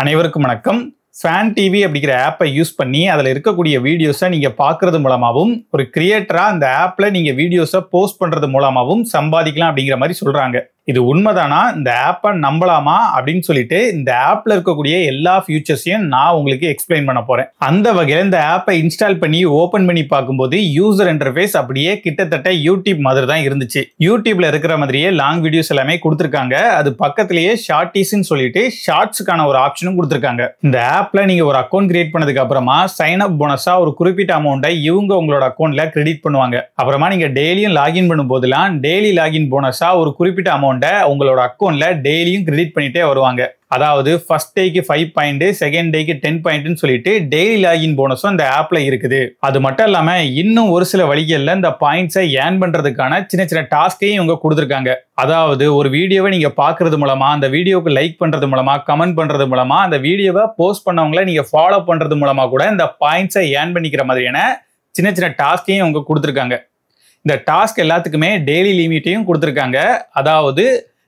அனைவருக்கும் வணக்கம். Fan TV அப்படிங்கிற ஆப்பை யூஸ் பண்ணி அதில் இருக்கக்கூடிய வீடியோஸை நீங்கள் பார்க்கறது மூலமாகவும் ஒரு கிரியேட்டராக அந்த ஆப்பில் நீங்கள் வீடியோஸை போஸ்ட் பண்ணுறது மூலமாகவும் சம்பாதிக்கலாம் அப்படிங்கிற மாதிரி சொல்கிறாங்க. இது உண்மைதானா? இந்த ஆப்பை நம்பலாமா அப்படின்னு சொல்லிட்டு இந்த ஆப்பில் இருக்கக்கூடிய எல்லா ஃபியூச்சர்ஸையும் நான் உங்களுக்கு எக்ஸ்பிளைன் பண்ண போகிறேன். அந்த வகையில் இந்த ஆப்பை இன்ஸ்டால் பண்ணி ஓப்பன் பண்ணி பார்க்கும்போது யூசர் இன்டர்ஃபேஸ் அப்படியே கிட்டத்தட்ட யூடியூப் மாதிரி தான் இருந்துச்சு. யூடியூப்ல இருக்கிற மாதிரியே லாங் வீடியோஸ் எல்லாமே கொடுத்துருக்காங்க. அது பக்கத்திலேயே ஷார்ட்டீஸ்ன்னு சொல்லிட்டு ஷார்ட்ஸுக்கான ஒரு ஆப்ஷனும் கொடுத்துருக்காங்க. இந்த ஆப்ல நீங்க ஒரு அக்கௌண்ட் கிரியேட் பண்ணதுக்கு அப்புறமா சைன் அப் போனஸா ஒரு குறிப்பிட்ட அமௌண்ட்டை இவங்க உங்களோட அக்கௌண்ட்ல கிரெடிட் பண்ணுவாங்க. அப்புறமா நீங்க டெய்லியும் லாகின் பண்ணும் போதெல்லாம் டெய்லி லாகின் போனஸா ஒரு குறிப்பிட்ட அமௌண்ட்டை உங்களோட அக்கௌண்ட்ல டெய்லியும் கிரெடிட் பண்ணிட்டே வருவாங்க. அதாவது ஃபர்ஸ்ட் டேக்கு 5 பாயிண்ட், செகண்ட் டேக்கு 10 பாயிண்ட்னு சொல்லிட்டு டெய்லி லாகின் போனஸும் இந்த ஆப்ல இருக்குது. அது மட்டும் இல்லாம இன்னும் ஒரு சில வழிகள்ல இந்த பாயிண்ட்ஸை ஏர்ன் பண்றதுக்கான சின்ன சின்ன டாஸ்கையும் இவங்க கொடுத்துருக்காங்க. அதாவது ஒரு வீடியோவை நீங்க பாக்குறது மூலமா, அந்த வீடியோவுக்கு லைக் பண்றது மூலமா, கமெண்ட் பண்றது மூலமா, அந்த வீடியோவை போஸ்ட் பண்ணவங்களை நீங்க ஃபாலோ பண்றது மூலமா கூட இந்த பாயிண்ட்ஸை ஏர்ன் பண்ணிக்கிற மாதிரியான சின்ன சின்ன டாஸ்கையும் இவங்க கொடுத்துருக்காங்க. இந்த டாஸ்க் எல்லாத்துக்குமே டெய்லி லிமிட்டையும் கொடுத்துருக்காங்க. அதாவது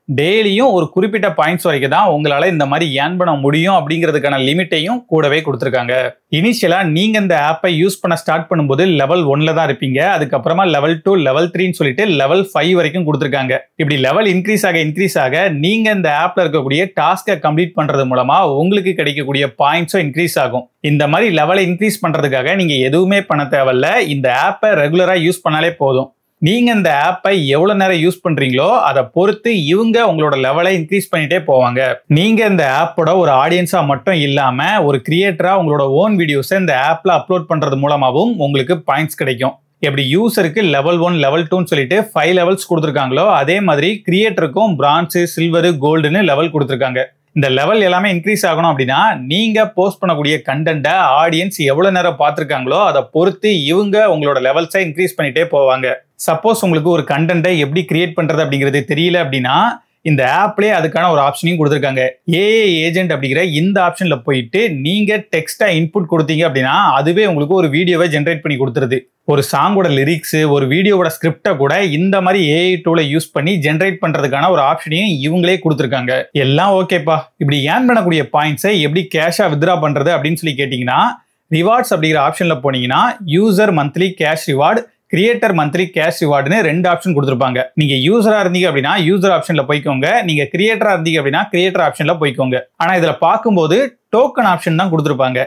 டெய்லியும் ஒரு குறிப்பிட்ட பாயிண்ட்ஸ் வரைக்கும் தான் உங்களால இந்த மாதிரி ஏர்ன் பண்ண முடியும் அப்படிங்கிறதுக்கான லிமிட்டையும் கூடவே கொடுத்துருக்காங்க. இனிஷியலா நீங்க இந்த ஆப்பை யூஸ் பண்ண ஸ்டார்ட் பண்ணும்போது லெவல் 1ல தான் இருப்பீங்க. அதுக்கப்புறமா லெவல் 2, லெவல் 3ன்னு சொல்லிட்டு லெவல் 5 வரைக்கும் கொடுத்துருக்காங்க. இப்படி லெவல் இன்க்ரீஸ் ஆக நீங்க இந்த ஆப்ல இருக்கக்கூடிய டாஸ்கை கம்ப்ளீட் பண்றது மூலமா உங்களுக்கு கிடைக்கக்கூடிய பாயிண்ட்ஸும் இன்க்ரீஸ் ஆகும். இந்த மாதிரி லெவலை இன்க்ரீஸ் பண்றதுக்காக நீங்க எதுவுமே பண்ண தேவையில்ல. இந்த ஆப்பை ரெகுலரா யூஸ் பண்ணாலே போதும். நீங்க இந்த ஆப்பை எவ்வளவு நேரம் யூஸ் பண்றீங்களோ அதை பொறுத்து இவங்க உங்களோட லெவலை இன்க்ரீஸ் பண்ணிட்டே போவாங்க. நீங்க இந்த ஆப்போட ஒரு ஆடியன்ஸா மட்டும் இல்லாம ஒரு கிரியேட்டரா உங்களோட ஓன் வீடியோஸை இந்த ஆப்ல அப்லோட் பண்றது மூலமாகவும் உங்களுக்கு பாயிண்ட்ஸ் கிடைக்கும். எப்படி யூசருக்கு லெவல் 1, லெவல் 2ன்னு சொல்லிட்டு 5 லெவல்ஸ் கொடுத்துருக்காங்களோ அதே மாதிரி கிரியேட்டருக்கும் பிரான்ஸ், சில்வர், கோல்டுன்னு லெவல் கொடுத்துருக்காங்க. இந்த லெவல் எல்லாமே இன்க்ரீஸ் ஆகணும் அப்படின்னா நீங்க போஸ்ட் பண்ணக்கூடிய கண்டென்ட்டை ஆடியன்ஸ் எவ்வளவு நேரம் பார்த்துருக்காங்களோ அதை பொறுத்து இவங்க உங்களோட லெவல்ஸை இன்க்ரீஸ் பண்ணிட்டே போவாங்க. சப்போஸ் உங்களுக்கு ஒரு கண்டென்ட்டை எப்படி கிரியேட் பண்றது அப்படிங்கிறது தெரியல அப்படின்னா இந்த ஆப்லேயே அதுக்கான ஒரு ஆப்ஷனையும் கொடுத்துருக்காங்க. ஏஐ ஏஜென்ட் அப்படிங்கிற இந்த ஆப்ஷன்ல போயிட்டு நீங்க டெக்ஸ்டா இன்புட் கொடுத்தீங்க அப்படின்னா அதுவே உங்களுக்கு ஒரு வீடியோவை ஜென்ரேட் பண்ணி கொடுத்துருது. ஒரு சாங்கோட லிரிக்ஸ், ஒரு வீடியோவோட ஸ்கிரிப்டை கூட இந்த மாதிரி ஏஐ டூலை யூஸ் பண்ணி ஜென்ரேட் பண்றதுக்கான ஒரு ஆப்ஷனையும் இவங்களே கொடுத்துருக்காங்க. எல்லாம் ஓகேப்பா, இப்படி ஏர்ன் பண்ணக்கூடிய பாயிண்ட்ஸை எப்படி கேஷா வித்ரா பண்றது அப்படின்னு சொல்லி கேட்டீங்கன்னா ரிவார்ட்ஸ் அப்படிங்கிற ஆப்ஷன்ல போனீங்கன்னா user monthly cash reward, creator monthly cash ரிவார்டுன்னு 2 ஆப்ஷன் கொடுத்துருப்பாங்க. நீங்க யூசரா இருந்தீங்க அப்படின்னா யூசர் ஆப்ஷன்ல போய்க்கோங்க. நீங்க கிரியேட்டரா இருந்தீங்க அப்படின்னா கிரியேட்டர் ஆப்ஷன்ல போய்க்கோங்க. ஆனா இதுல பார்க்கும்போது டோக்கன் ஆப்ஷன் தான் கொடுத்துருப்பாங்க.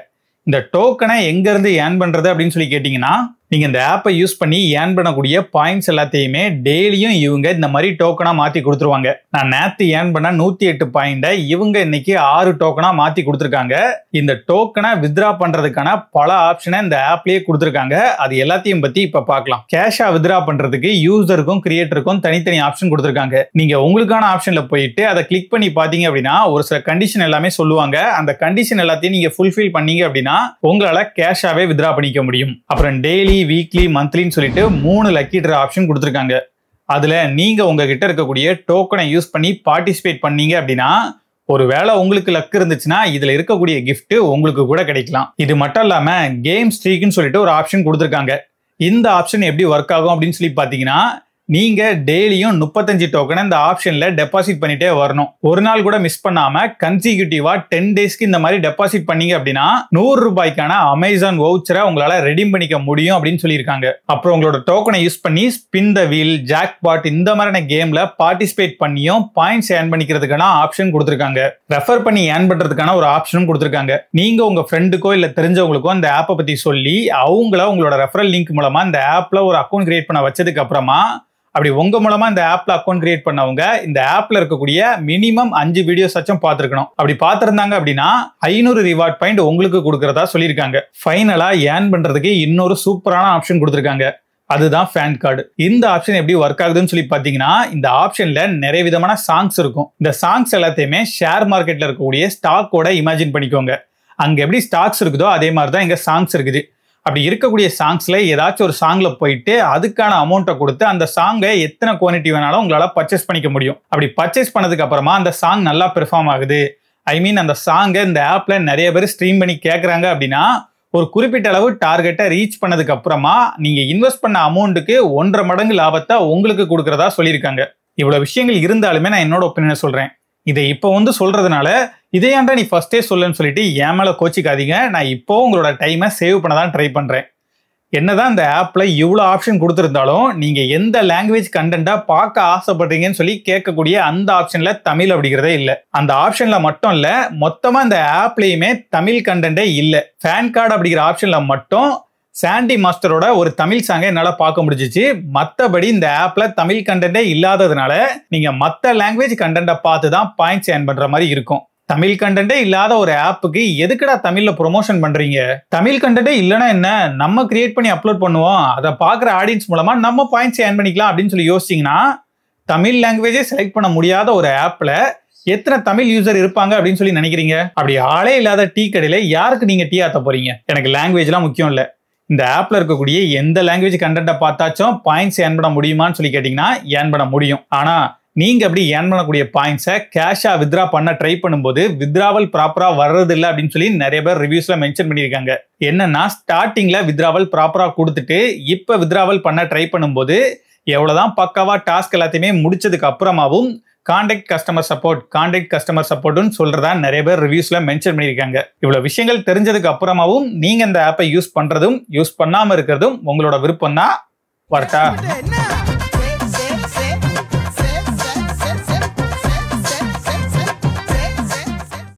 இந்த டோக்கனை எங்க இருந்து ஏர்ன் பண்றது அப்படின்னு சொல்லி கேட்டீங்கன்னா நீங்க இந்த ஆப்பை யூஸ் பண்ணி ஏர்ன் பண்ணக்கூடிய பாயிண்ட்ஸ் எல்லாத்தையுமே டெய்லியும் இவங்க இந்த மாதிரி டோக்கனா மாத்தி கொடுத்துருவாங்க. நான் நேத்து ஏர்ன் பண்ண 108 பாயிண்ட இவங்க இன்னைக்கு 6 டோக்கனா மாத்தி கொடுத்துருக்காங்க. இந்த டோக்கனை வித்ரா பண்றதுக்கான பல ஆப்ஷனை இந்த ஆப்லயே கொடுத்துருக்காங்க. அது எல்லாத்தையும் பத்தி இப்ப பார்க்கலாம். கேஷா வித்ரா பண்றதுக்கு யூசருக்கும் கிரியேட்டருக்கும் தனித்தனி ஆப்ஷன் கொடுத்துருக்காங்க. நீங்க உங்களுக்கான ஆப்ஷன்ல போயிட்டு அதை கிளிக் பண்ணி பாத்தீங்க அப்படின்னா ஒரு சில கண்டிஷன் எல்லாமே சொல்லுவாங்க. அந்த கண்டிஷன் எல்லாத்தையும் நீங்க ஃபுல்ஃபில் பண்ணீங்க அப்படின்னா உங்களால கேஷாவே வித்ரா பண்ணிக்க முடியும். அப்புறம் டெய்லி, வீக்லி, மந்த்லின்னு சொல்லிட்டு 3 லக்கி டிரா ஆப்ஷன் கொடுத்துருக்காங்க. அதுல நீங்க உங்ககிட்ட இருக்கக்கூடிய டோக்கனை யூஸ் பண்ணி பார்ட்டிசிபேட் பண்ணீங்க அப்படின்னா ஒருவேளை உங்களுக்கு லக் இருந்துச்சுன்னா இதுல இருக்கக்கூடிய கிஃப்ட் உங்களுக்கு கூட கிடைக்கலாம். இது மட்டும் இல்லாம கேம் ஸ்ட்ரீக்னு சொல்லிட்டு ஒரு ஆப்ஷன் கொடுத்துருக்காங்க. இந்த ஆப்ஷன் எப்படி ஒர்க் ஆகும் அப்படின்னு சொல்லி பாத்தீங்கன்னா நீங்க டெய்லியும் 35 டோக்கனை இந்த ஆப்ஷன்ல டெபாசிட் பண்ணிட்டே வரணும். ஒரு நாள் கூட மிஸ் பண்ணாம கன்சிக்யூட்டிவா 10 டேஸ்க்கு இந்த மாதிரி டெபாசிட் பண்ணீங்க அப்படின்னா 100 ரூபாய்க்கான அமேசான் வவுச்சரை உங்களால ரெடீம் பண்ணிக்க முடியும் அப்படின்னு சொல்லியிருக்காங்க. அப்புறம் உங்களோட டோக்கனை யூஸ் பண்ணி ஸ்பின் த வீல், ஜாக்பாட் இந்த மாதிரியான கேம்ல பார்ட்டிசிபேட் பண்ணியும் பாயிண்ட்ஸ் ஏர்ன் பண்ணிக்கிறதுக்கான ஆப்ஷன் கொடுத்துருக்காங்க. ரெஃபர் பண்ணி ஏர்ன் பண்றதுக்கான ஒரு ஆப்ஷனும் கொடுத்துருக்காங்க. நீங்க உங்க ஃப்ரெண்டுக்கோ இல்ல தெரிஞ்சவங்களுக்கோ இந்த ஆப்பை பத்தி சொல்லி அவங்கள உங்களோட ரெஃபரல் லிங்க் மூலமா இந்த ஆப்ல ஒரு அக்கௌண்ட் கிரியேட் பண்ண வச்சதுக்கு அப்புறமா அப்படி உங்க மூலமா இந்த ஆப்ல அக்கௌண்ட் கிரியேட் பண்ணவங்க இந்த ஆப்ல இருக்கக்கூடிய மினிமம் 5 வீடியோஸ் ஆச்சும் பார்த்திருக்கணும். அப்படி பார்த்திருந்தாங்க அப்படின்னா 500 ரிவார்ட் பாயிண்ட் உங்களுக்கு கொடுக்கறதா சொல்லியிருக்காங்க. ஃபைனலா ஏர்ன் பண்றதுக்கு இன்னொரு சூப்பரான ஆப்ஷன் கொடுத்துருக்காங்க. அதுதான் ஃபேன் கார்டு. இந்த ஆப்ஷன் எப்படி ஒர்க் ஆகுதுன்னு சொல்லி பாத்தீங்கன்னா இந்த ஆப்ஷன்ல நிறைய விதமான சாங்ஸ் இருக்கும். இந்த சாங்ஸ் எல்லாத்தையுமே ஷேர் மார்க்கெட்ல இருக்கக்கூடிய ஸ்டாக்கோட இமேஜின் பண்ணிக்கோங்க. அங்க எப்படி ஸ்டாக்ஸ் இருக்குதோ அதே மாதிரி தான் இங்க சாங்ஸ் இருக்குது. அப்படி இருக்கக்கூடிய சாங்ஸ்ல ஏதாச்சும் ஒரு சாங்ல போயிட்டு அதுக்கான அமௌண்ட்டை கொடுத்து அந்த சாங்கை எத்தனை குவான்டிட்டி வேணாலும் உங்களால பர்ச்சேஸ் பண்ணிக்க முடியும். அப்படி பர்ச்சேஸ் பண்ணதுக்கு அப்புறமா அந்த சாங் நல்லா பெர்ஃபார்ம் ஆகுது, அந்த சாங்கை இந்த ஆப்ல நிறைய பேர் ஸ்ட்ரீம் பண்ணி கேட்கறாங்க அப்படின்னா ஒரு குறிப்பிட்ட அளவு டார்கெட்டை ரீச் பண்ணதுக்கு அப்புறமா நீங்க இன்வெஸ்ட் பண்ண அமௌண்ட்டுக்கு 1.5 மடங்கு லாபத்தை உங்களுக்கு கொடுக்கறதா சொல்லியிருக்காங்க. இவ்வளவு விஷயங்கள் இருந்தாலுமே நான் என்னோட ஒப்பீனியனை சொல்றேன். இதை இப்போ சொல்றதுனால இதை ஏன்டா நீ ஃபர்ஸ்டே சொல்லுன்னு சொல்லிட்டு என் மேல கோச்சிக்காதீங்க. நான் இப்போ உங்களோட டைமை சேவ் பண்ண தான் ட்ரை பண்றேன். என்னதான் இந்த ஆப்ல இவ்வளோ ஆப்ஷன் கொடுத்துருந்தாலும் நீங்க எந்த லாங்குவேஜ் கண்டென்ட்டா பார்க்க ஆசைப்படுறீங்கன்னு சொல்லி கேட்கக்கூடிய அந்த ஆப்ஷன்ல தமிழ் அப்படிங்கிறதே இல்லை. அந்த ஆப்ஷன்ல மட்டும் இல்ல, மொத்தமா இந்த ஆப்லயுமே தமிழ் கண்டென்ட்டே இல்லை. ஃபேன் கார்டு அப்படிங்கிற ஆப்ஷன்ல மட்டும் சாண்டி மாஸ்டரோட ஒரு தமிழ் சாங்கை என்னால பார்க்க முடிஞ்சிச்சு. மற்றபடி இந்த ஆப்ல தமிழ் கண்டென்ட்டே இல்லாததுனால நீங்க மற்ற லாங்குவேஜ் கண்டென்ட்டை பார்த்து தான் பாயிண்ட்ஸ் ஏர்ன் பண்ற மாதிரி இருக்கும். தமிழ் கண்டென்ட்டே இல்லாத ஒரு ஆப்புக்கு எதுக்குடா தமிழ்ல ப்ரொமோஷன் பண்றீங்க? தமிழ் கண்டென்ட்டே இல்லைன்னா என்ன, நம்ம கிரியேட் பண்ணி அப்லோட் பண்ணுவோம், அதை பார்க்குற ஆடியன்ஸ் மூலமா நம்ம பாயிண்ட்ஸ் ஏர்ன் பண்ணிக்கலாம் அப்படின்னு சொல்லி யோசிச்சிங்கன்னா, தமிழ் லாங்குவேஜே செலக்ட் பண்ண முடியாத ஒரு ஆப்ல எத்தனை தமிழ் யூசர் இருப்பாங்க அப்படின்னு சொல்லி நினைக்கிறீங்க? அப்படி ஆளே இல்லாத டீ கடையில யாருக்கு நீங்க டீ ஆத்த போறீங்க? எனக்கு லாங்குவேஜ்லாம் முக்கியம் இல்லை. இந்த ஆப்ல இருக்கக்கூடிய எந்த லாங்குவேஜ் கண்டென்ட்டை பார்த்தாச்சும் பாயிண்ட்ஸ் ஏர்ன் பண்ண முடியுமான்னு சொல்லி கேட்டீங்கன்னா ஏர்ன் பண்ண முடியும். ஆனா நீங்க அப்படி ஏர்ன் பண்ணக்கூடிய பாயிண்ட்ஸை கேஷா வித்ரா பண்ண ட்ரை பண்ணும்போது வித்ராவல் ப்ராப்பரா வர்றது இல்லை அப்படின்னு சொல்லி நிறைய பேர் ரிவ்யூஸ்ல மென்ஷன் பண்ணியிருக்காங்க. என்னன்னா ஸ்டார்டிங்ல வித்ராவல் ப்ராப்பரா கொடுத்துட்டு இப்ப வித்ராவல் பண்ண ட்ரை பண்ணும்போது எவ்வளவுதான் பக்காவா டாஸ்க் எல்லாத்தையுமே முடிச்சதுக்கு அப்புறமாவும் கான்டாக்ட் கஸ்டமர் சப்போர்ட்னு சொல்றதா நிறைய பேர் ரிவ்யூஸ்ல மென்ஷன் பண்ணியிருக்காங்க. இவ்வளவு விஷயங்கள் தெரிஞ்சதுக்கு அப்புறமாவும் நீங்க இந்த ஆப்பை யூஸ் பண்றதும் யூஸ் பண்ணாம இருக்கிறதும் உங்களோட விருப்பம் தான். வரட்டா?